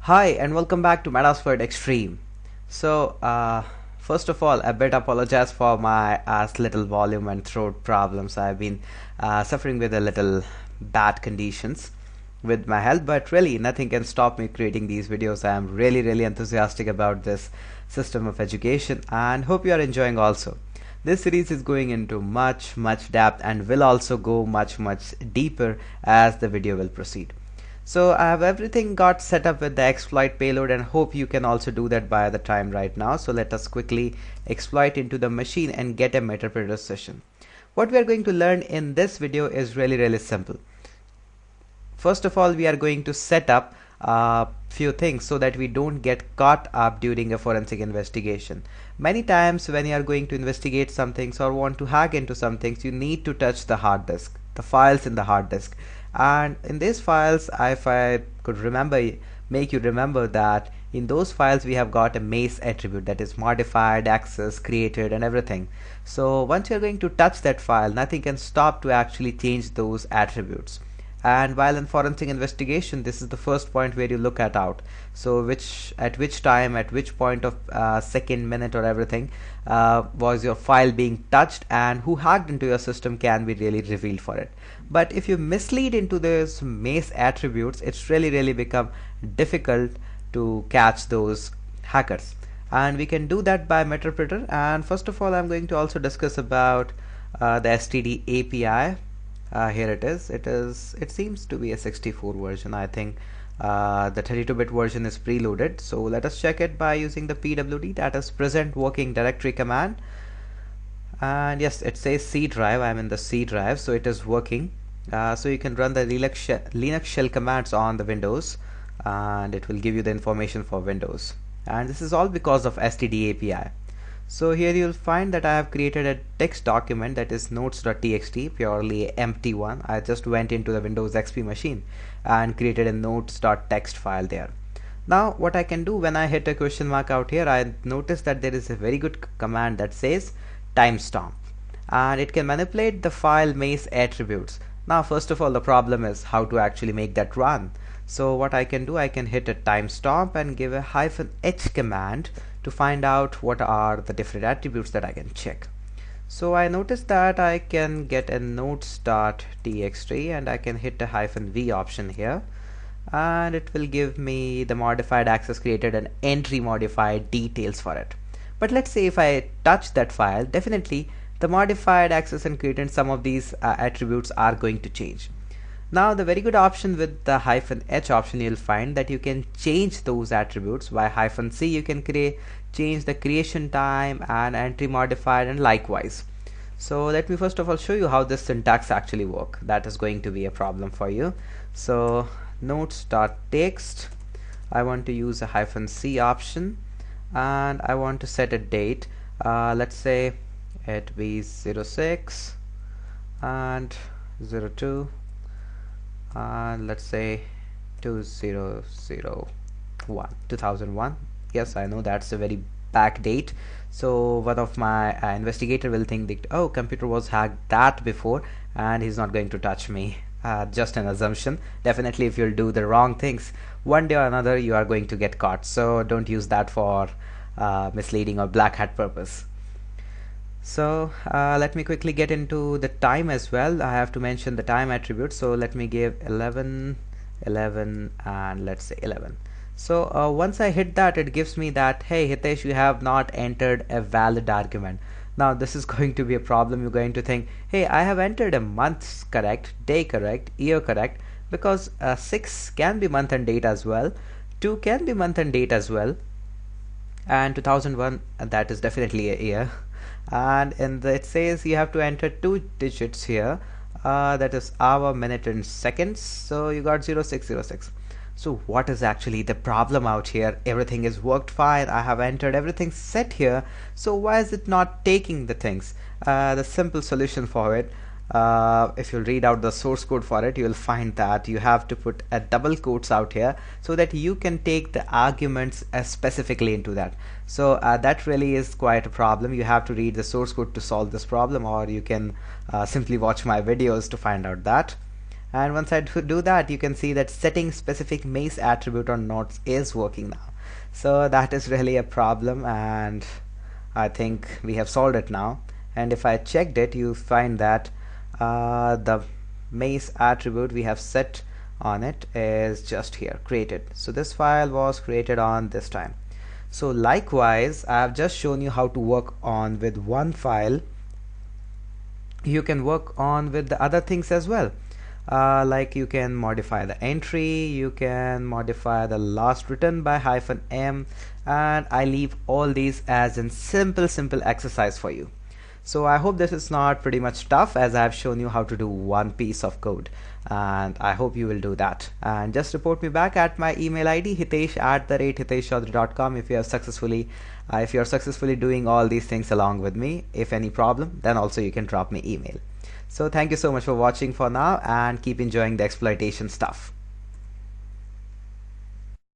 Hi and welcome back to Metasploit Extreme. First of all, a bit apologize for my little volume and throat problems. I've been suffering with a little bad conditions with my health, but really nothing can stop me creating these videos. I am really enthusiastic about this system of education and hope you are enjoying also. This series is going into much depth and will also go much deeper as the video will proceed. So I have everything got set up with the exploit payload and hope you can also do that by the time right now. So let us quickly exploit into the machine and get a Metasploit session. What we are going to learn in this video is really simple. First of all, we are going to set up a few things so that we don't get caught up during a forensic investigation. Many times when you are going to investigate some things or want to hack into some things, you need to touch the hard disk, the files in the hard disk. And in these files, if I could make you remember that in those files we have got a mace attribute, that is modified, access, created and everything. So once you're going to touch that file, nothing can stop to actually change those attributes. And while in forensic investigation, this is the first point where you look out. So at which time, at which point of second, minute or everything was your file being touched, and who hacked into your system can be really revealed for it. But if you mislead into those mace attributes, it's really become difficult to catch those hackers. And we can do that by Metasploit. And first of all, I'm going to also discuss about the STD API. Here it is. It seems to be a 64 version. I think the 32-bit version is preloaded. So let us check it by using the pwd, that is present working directory command. And yes, it says C drive. I'm in the C drive, so it is working. So you can run the Linux shell commands on the Windows, and it will give you the information for Windows. And this is all because of STD API. So here you'll find that I have created a text document, that is notes.txt, purely empty one. I just went into the Windows XP machine and created a notes.txt file there. Now what I can do when I hit a question mark out here, I notice that there is a very good command that says timestamp, and it can manipulate the file mace attributes. Now first of all, the problem is how to actually make that run. So what I can do, I can hit a timestamp and give a -h command to find out what are the different attributes that I can check. So I noticed that I can get a notes.txt and I can hit a -v option here, and it will give me the modified access created and entry modified details for it. But let's say if I touch that file, definitely the modified access and created, some of these attributes are going to change. Now the very good option with the -h option, you'll find that you can change those attributes. By -c you can change the creation time and entry modified and likewise. So let me first of all show you how this syntax actually work. That is going to be a problem for you. So notes.txt, I want to use a -c option, and I want to set a date. Let's say it be 06 and 02, and let's say 2001. Yes, I know that's a very back date. So one of my investigator will think that, oh, computer was hacked that before and he's not going to touch me. Just an assumption. Definitely if you'll do the wrong things, one day or another you are going to get caught. So don't use that for misleading or black hat purpose. So let me quickly get into the time as well. I have to mention the time attribute. So let me give 11 and let's say 11. So once I hit that, it gives me that, hey Hitesh, you have not entered a valid argument. Now this is going to be a problem. You're going to think, hey, I have entered a month correct, day correct, year correct, because 6 can be month and date as well, 2 can be month and date as well, and 2001, that is definitely a year. And it says you have to enter 2 digits here, that is hour, minute and seconds. So you got 0606. So what is actually the problem out here? Everything is worked fine. I have entered everything set here. So why is it not taking the things? The simple solution for it, if you read out the source code for it, you will find that you have to put a double quotes out here so that you can take the arguments specifically into that. So that really is quite a problem. You have to read the source code to solve this problem, or you can simply watch my videos to find out that. And once I do that, you can see that setting specific mace attribute on nodes is working now. So that is really a problem, and I think we have solved it now. And if I checked it, you find that the mace attribute we have set on it is just here, created. So this file was created on this time. So likewise, I have just shown you how to work on with one file. You can work on with the other things as well. Like you can modify the entry, you can modify the last written by -m, and I leave all these as a simple exercise for you. So I hope this is not pretty much tough, as I have shown you how to do one piece of code, and I hope you will do that. And just report me back at my email ID hitesh@hiteshchaudhary.com if you are successfully doing all these things along with me. If any problem, then also you can drop me email. So thank you so much for watching for now, and keep enjoying the exploitation stuff.